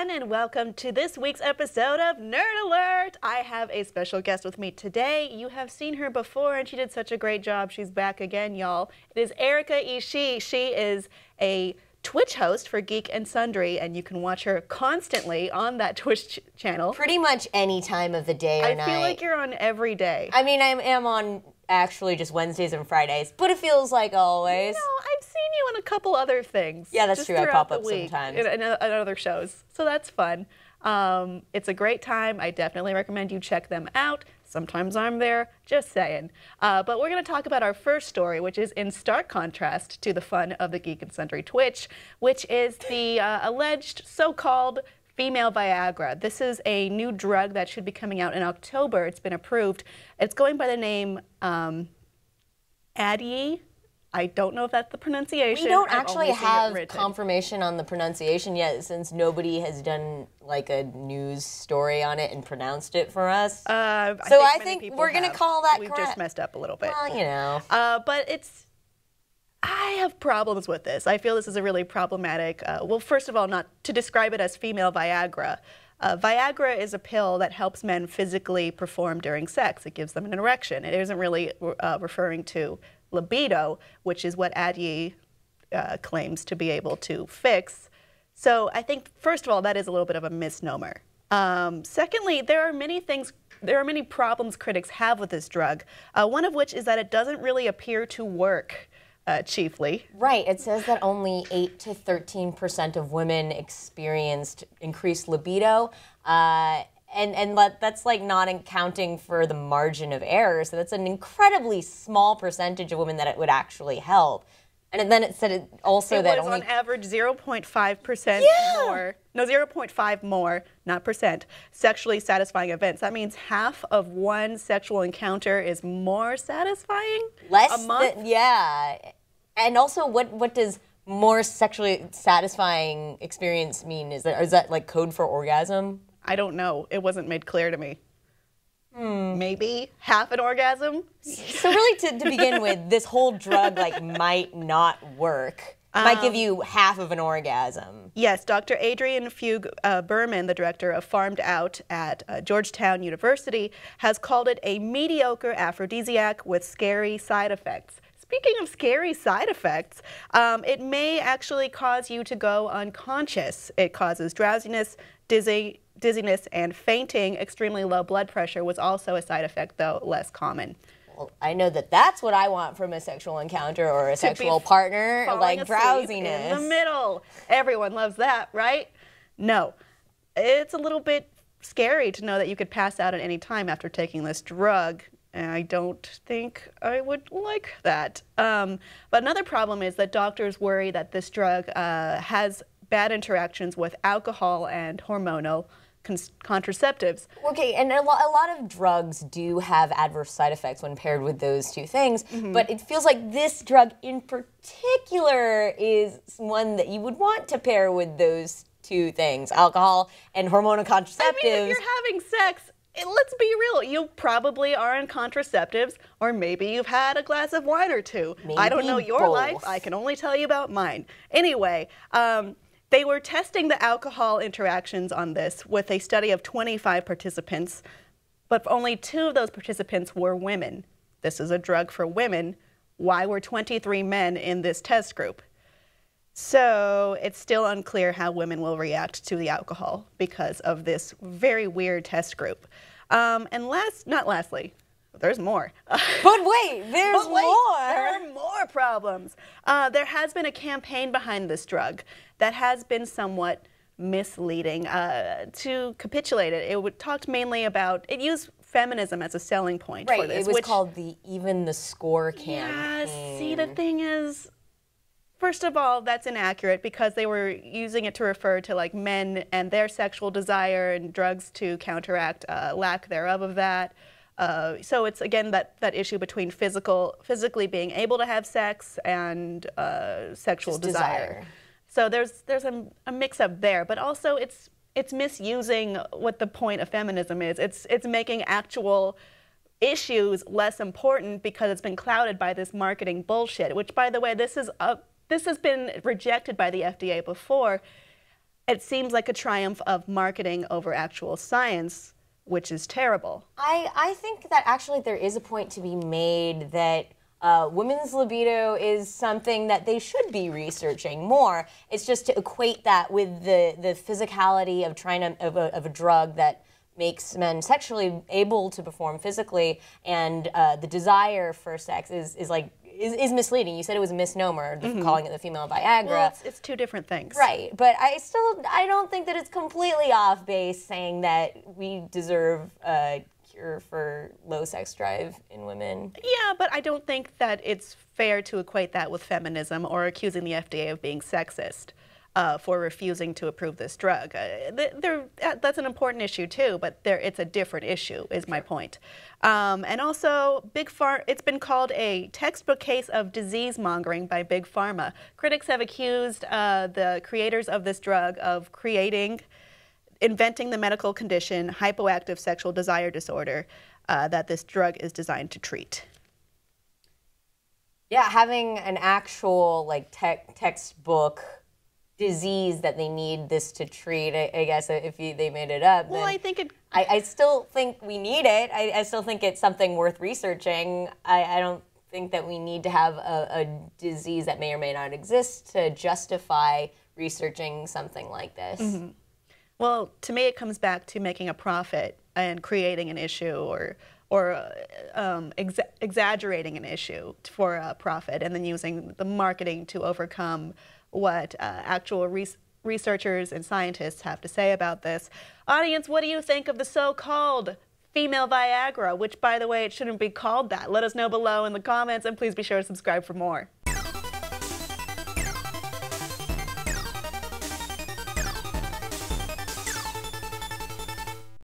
everyone, and welcome to this week's episode of Nerd Alert. I have a special guest with me today. You have seen her before, and she did such a great job. She's back again, y'all. It is Erika Ishii. She is a Twitch host for Geek and Sundry, and you can watch her constantly on that Twitch channel. Pretty much any time of the day or night. I feel like you're on every day. I mean, I am on actually just Wednesdays and Fridays, but it feels like always. No, I've seen you on a couple other things. Yeah, that's true. I pop up sometimes. In other shows. So that's fun. It's a great time. I definitely recommend you check them out. Sometimes I'm there, just saying. But we're going to talk about our first story, which is in stark contrast to the fun of the Geek and Sundry Twitch, which is the alleged so-called female Viagra. This is a new drug that should be coming out in October. It's been approved. It's going by the name Addyi. I don't know if that's the pronunciation. We don't actually have confirmation on the pronunciation yet, since nobody has done like a news story on it and pronounced it for us. So I think we're going to call that correct. We've just messed up a little bit. Well, you know. But I have problems with this. I feel this is a really problematic, well, first of all, not to describe it as female Viagra. Viagra is a pill that helps men physically perform during sex. It gives them an erection. It isn't really referring to libido, which is what Addyi claims to be able to fix. So I think, first of all, that is a little bit of a misnomer. Secondly, there are many problems critics have with this drug, one of which is that it doesn't really appear to work. Chiefly. Right. It says that only 8 to 13% of women experienced increased libido, and that's like not accounting for the margin of error. So that's an incredibly small percentage of women that it would actually help. And then it said it also that only on average 0.5% more. No, 0.5 more, not percent, sexually satisfying events. That means half of one sexual encounter is more satisfying a month? Yeah. And also, what does more sexually satisfying experience mean? Is that like code for orgasm? I don't know. It wasn't made clear to me. Maybe half an orgasm? So really, to begin with, this whole drug might not work. Might give you half of an orgasm. Yes, Dr. Adrian Fugue Berman, the director of Farmed Out at Georgetown University, has called it a mediocre aphrodisiac with scary side effects. Speaking of scary side effects, it may actually cause you to go unconscious. It causes drowsiness, dizziness, and fainting. Extremely low blood pressure was also a side effect, though less common. Well, I know that's what I want from a sexual encounter or a sexual partner, like drowsiness. In the middle. Everyone loves that, right? No. It's a little bit scary to know that you could pass out at any time after taking this drug. And I don't think I would like that. But another problem is that doctors worry that this drug has bad interactions with alcohol and hormonal contraceptives. Okay, and a lot of drugs do have adverse side effects when paired with those two things, but it feels like this drug in particular is one that you would want to pair with those two things, alcohol and hormonal contraceptives. I mean, if you're having sex, let's be real, you probably are on contraceptives, or maybe you've had a glass of wine or two. Maybe I don't know your both. life, I can only tell you about mine. Anyway, they were testing the alcohol interactions on this with a study of 25 participants, but only 2 of those participants were women. This is a drug for women. Why were 23 men in this test group? So it's still unclear how women will react to the alcohol because of this very weird test group. And lastly, there's more. But wait, there's more. There are more problems. There has been a campaign behind this drug that has been somewhat misleading. To capitulate it, it talked mainly about, it used feminism as a selling point for this. It was called the Even the Score campaign. Yeah, see, the thing is, first of all, that's inaccurate because they were using it to refer to like men and their sexual desire and drugs to counteract lack thereof of that. So it's, again, that issue between physically being able to have sex and sexual desire. So there's a mix-up there, but also it's misusing what the point of feminism is. It's making actual issues less important because it's been clouded by this marketing bullshit, which, by the way, this has been rejected by the FDA before. it seems like a triumph of marketing over actual science, which is terrible. I think that actually there is a point to be made that women's libido is something that they should be researching more. It's just to equate that with the physicality of of a drug that makes men sexually able to perform physically, and the desire for sex is is misleading. You said it was a misnomer, calling it the female Viagra. Well, it's two different things. Right, but I don't think that it's completely off base saying that we deserve a cure for low sex drive in women. Yeah, but I don't think that it's fair to equate that with feminism or accusing the FDA of being sexist for refusing to approve this drug. That's an important issue too, but it's a different issue, is my point. And also, it's been called a textbook case of disease mongering by Big Pharma. Critics have accused the creators of this drug of inventing the medical condition hypoactive sexual desire disorder that this drug is designed to treat. Yeah, having an actual textbook disease that they need this to treat, I guess if they made it up. Well, I think I still think we need it. I still think it's something worth researching. I don't think that we need to have a disease that may or may not exist to justify researching something like this. Mm-hmm. Well, to me, it comes back to making a profit and creating an issue or exaggerating an issue for a profit, and then using the marketing to overcome what actual researchers and scientists have to say about this. Audience, what do you think of the so-called female Viagra, which, by the way, it shouldn't be called that? Let us know below in the comments, and please be sure to subscribe for more.